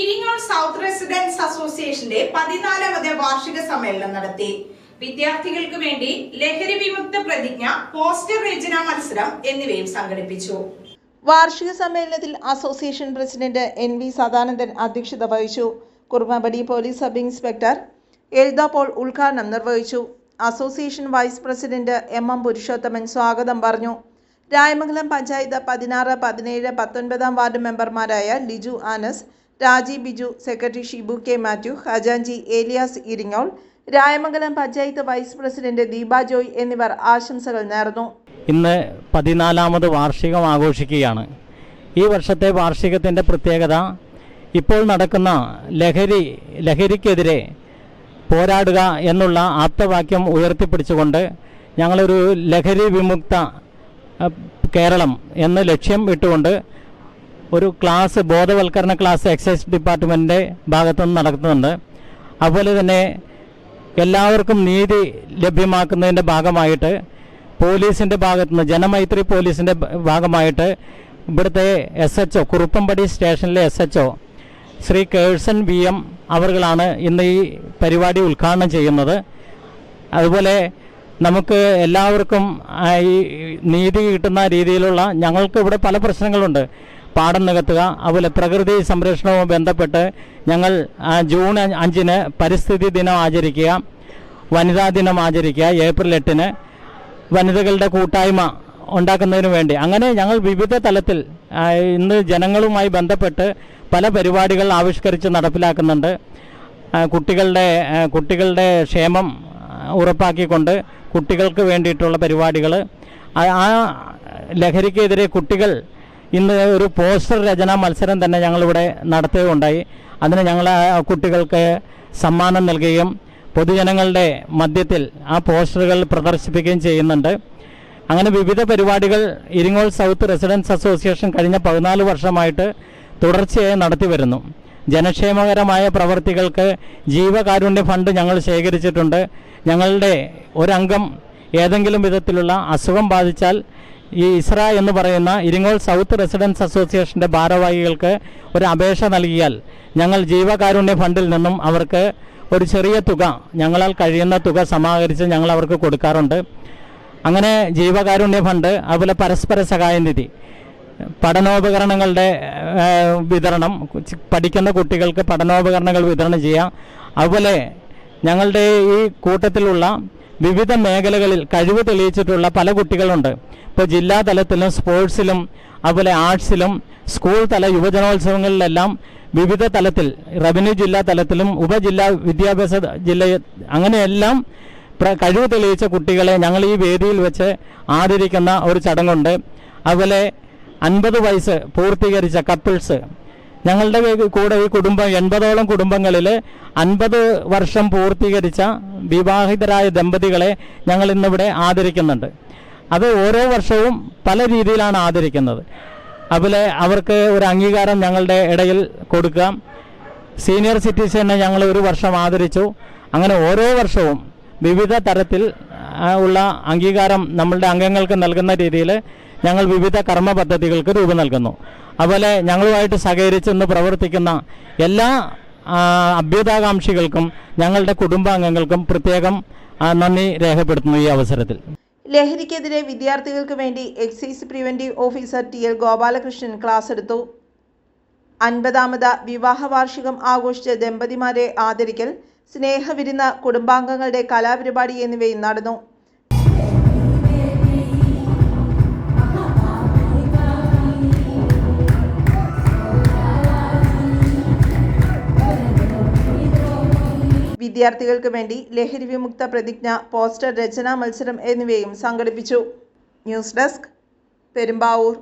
Iringole south residence അസോസിയേഷന്റെ 14ാമത് വാർഷിക സമ്മേളനം നടത്തി. വിദ്യാർത്ഥികൾക്ക് വേണ്ടി ലഹരി വിമുക്ത പ്രതിജ്ഞ, പോസ്റ്റർ രചനാ മത്സരം എന്നിവയും സംഘടിപ്പിച്ചു. വാർഷിക സമ്മേളനത്തിൽ അസോസിയേഷൻ പ്രസിഡന്റ് NV സദാനന്ദൻ അധ്യക്ഷത വഹിച്ചു. Kurumampady police sub inspector Eldho Paul ഉദ്ഘാടനം നിർവഹിച്ചു. Association vice president MM Purushothaman സ്വാഗതം പറഞ്ഞു. രായമംഗലം പഞ്ചായത്ത് 16, 17, 19 വാർഡ് മെമ്പർമാരായ ലിജു ആനസ്, രാജി ബിജു, സെക്രട്ടറി ഷിബു K മാത്യു, ഖജാൻജി ഏലിയാസ് ഇരിങ്ങോൾ, രായമംഗലം പഞ്ചായത്ത് വൈസ് പ്രസിഡന്റ് ദീപ ജോയ് എന്നിവർ ആശംസകൾ നേർന്നു. ഇന്ന് 14ാമത് വാർഷികം ആഘോഷിക്കുകയാണ്. ഈ വർഷത്തെ വാർഷികത്തിൻ്റെ പ്രത്യേകത ഇപ്പോൾ നടക്കുന്ന ലഹരിക്കെതിരെ പോരാടുക എന്നുള്ള ആപ്തവാക്യം ഉയർത്തിപ്പിടിച്ചുകൊണ്ട് ഞങ്ങളൊരു ലഹരി വിമുക്ത കേരളം എന്ന ലക്ഷ്യം ഇട്ടുകൊണ്ട് ഒരു ക്ലാസ്, ബോധവൽക്കരണ ക്ലാസ് എക്സൈസ് ഡിപ്പാർട്ട്മെൻറ്റിൻ്റെ ഭാഗത്തുനിന്ന് നടത്തുന്നുണ്ട്. അതുപോലെ തന്നെ എല്ലാവർക്കും നീതി ലഭ്യമാക്കുന്നതിൻ്റെ ഭാഗമായിട്ട് പോലീസിൻ്റെ ഭാഗത്തുനിന്ന്, ജനമൈത്രി പോലീസിൻ്റെ ഭാഗമായിട്ട് ഇവിടുത്തെ SHO, കുറുപ്പമ്പടി സ്റ്റേഷനിലെ SHO ശ്രീ കേഴ്സൺ VM അവർകളാണ് ഇന്ന് ഈ പരിപാടി ഉദ്ഘാടനം ചെയ്യുന്നത്. അതുപോലെ നമുക്ക് എല്ലാവർക്കും ഈ നീതി കിട്ടുന്ന രീതിയിലുള്ള, ഞങ്ങൾക്ക് ഇവിടെ പല പ്രശ്നങ്ങളുണ്ട്. പാടം നികത്തുക, അതുപോലെ പ്രകൃതി സംരക്ഷണവുമായി ബന്ധപ്പെട്ട് ഞങ്ങൾ ജൂൺ 5-ന് പരിസ്ഥിതി ദിനം ആചരിക്കുക, വനിതാ ദിനം ആചരിക്കുക, ഏപ്രിൽ 8-ന് വനിതകളുടെ കൂട്ടായ്മ ഉണ്ടാക്കുന്നതിന് വേണ്ടി, അങ്ങനെ ഞങ്ങൾ വിവിധ തലത്തിൽ ഇന്ന് ജനങ്ങളുമായി ബന്ധപ്പെട്ട് പല പരിപാടികൾ ആവിഷ്കരിച്ച് നടപ്പിലാക്കുന്നുണ്ട്. കുട്ടികളുടെ ക്ഷേമം ഉറപ്പാക്കിക്കൊണ്ട് കുട്ടികൾക്ക് വേണ്ടിയിട്ടുള്ള പരിപാടികൾ, ആ ലഹരിക്കെതിരെ കുട്ടികൾ ഇന്ന് ഒരു പോസ്റ്റർ രചനാ മത്സരം തന്നെ ഞങ്ങളിവിടെ നടത്തുകയുണ്ടായി. അതിന് ഞങ്ങൾ കുട്ടികൾക്ക് സമ്മാനം നൽകുകയും പൊതുജനങ്ങളുടെ മധ്യത്തിൽ ആ പോസ്റ്ററുകൾ പ്രദർശിപ്പിക്കുകയും ചെയ്യുന്നുണ്ട്. അങ്ങനെ വിവിധ പരിപാടികൾ ഇരിങ്ങോൾ സൗത്ത് റെസിഡൻസ് അസോസിയേഷൻ കഴിഞ്ഞ 14 വർഷമായിട്ട് തുടർച്ചയായി നടത്തി വരുന്നു. ജനക്ഷേമകരമായ പ്രവർത്തികൾക്ക് ജീവകാരുണ്യ ഫണ്ട് ഞങ്ങൾ ശേഖരിച്ചിട്ടുണ്ട്. ഞങ്ങളുടെ ഒരംഗം ഏതെങ്കിലും വിധത്തിലുള്ള അസുഖം ബാധിച്ചാൽ ഈ ഇസ്ര എന്ന് പറയുന്ന ഇരിങ്ങോൾ സൗത്ത് റെസിഡൻസ് അസോസിയേഷൻ്റെ ഭാരവാഹികൾക്ക് ഒരു അപേക്ഷ നൽകിയാൽ ഞങ്ങൾ ജീവകാരുണ്യ ഫണ്ടിൽ നിന്നും അവർക്ക് ഒരു ചെറിയ തുക, ഞങ്ങളാൽ കഴിയുന്ന തുക സമാഹരിച്ച് ഞങ്ങൾ അവർക്ക് കൊടുക്കാറുണ്ട്. അങ്ങനെ ജീവകാരുണ്യ ഫണ്ട്, അതുപോലെ പരസ്പര സഹായനിധി, പഠനോപകരണങ്ങളുടെ വിതരണം, പഠിക്കുന്ന കുട്ടികൾക്ക് പഠനോപകരണങ്ങൾ വിതരണം ചെയ്യാം. അതുപോലെ ഞങ്ങളുടെ ഈ കൂട്ടത്തിലുള്ള വിവിധ മേഖലകളിൽ കഴിവ് തെളിയിച്ചിട്ടുള്ള പല കുട്ടികളുണ്ട്. ഇപ്പോൾ ജില്ലാ തലത്തിലും സ്പോർട്സിലും അതുപോലെ ആർട്സിലും സ്കൂൾ തല യുവജനോത്സവങ്ങളിലെല്ലാം വിവിധ തലത്തിൽ, റവന്യൂ ജില്ലാ തലത്തിലും ഉപജില്ലാ വിദ്യാഭ്യാസ അങ്ങനെയെല്ലാം കഴിവ് തെളിയിച്ച കുട്ടികളെ ഞങ്ങൾ ഈ വേദിയിൽ വെച്ച് ആദരിക്കുന്ന ഒരു ചടങ്ങുണ്ട്. അതുപോലെ 50 വയസ്സ് പൂർത്തീകരിച്ച കപ്പിൾസ്, ഞങ്ങളുടെ കൂടെ ഈ കുടുംബം 80ഓളം കുടുംബങ്ങളിൽ 50 വർഷം പൂർത്തീകരിച്ച വിവാഹിതരായ ദമ്പതികളെ ഞങ്ങൾ ഇന്നിവിടെ ആദരിക്കുന്നുണ്ട്. അത് ഓരോ വർഷവും പല രീതിയിലാണ് ആദരിക്കുന്നത്. അതുപോലെ അവർക്ക് ഒരു അംഗീകാരം ഞങ്ങളുടെ ഇടയിൽ കൊടുക്കാം. സീനിയർ സിറ്റിസനെ ഞങ്ങൾ ഒരു വർഷം ആദരിച്ചു. അങ്ങനെ ഓരോ വർഷവും വിവിധ തരത്തിൽ ഉള്ള അംഗീകാരം നമ്മളുടെ അംഗങ്ങൾക്ക് നൽകുന്ന രീതിയിൽ ഞങ്ങൾ വിവിധ കർമ്മ പദ്ധതികൾക്ക് രൂപം നൽകുന്നു. അതുപോലെ ഞങ്ങളുമായിട്ട് സഹകരിച്ചെന്ന് പ്രവർത്തിക്കുന്ന എല്ലാ അഭ്യുദാകാംക്ഷികൾക്കും ഞങ്ങളുടെ കുടുംബാംഗങ്ങൾക്കും പ്രത്യേകം നന്ദി രേഖപ്പെടുത്തുന്നു ഈ അവസരത്തിൽ. ലഹരിക്കെതിരെ വിദ്യാർത്ഥികൾക്ക് വേണ്ടി excise preventive officer TL Gopalakrishnan class എടുത്തു. 50ാമത് വിവാഹ വാർഷികം ആഘോഷിച്ച ദമ്പതിമാരെ ആദരിക്കൽ, സ്നേഹവിരുന്ന്, കുടുംബാംഗങ്ങളുടെ കലാപരിപാടി എന്നിവയും നടന്നു. വിദ്യാർത്ഥികൾക്ക് വേണ്ടി ലഹരി വിമുക്ത പ്രതിജ്ഞ, പോസ്റ്റർ രചനാ മത്സരം എന്നിവയും സംഘടിപ്പിച്ചു. News desk, Perumbavoor.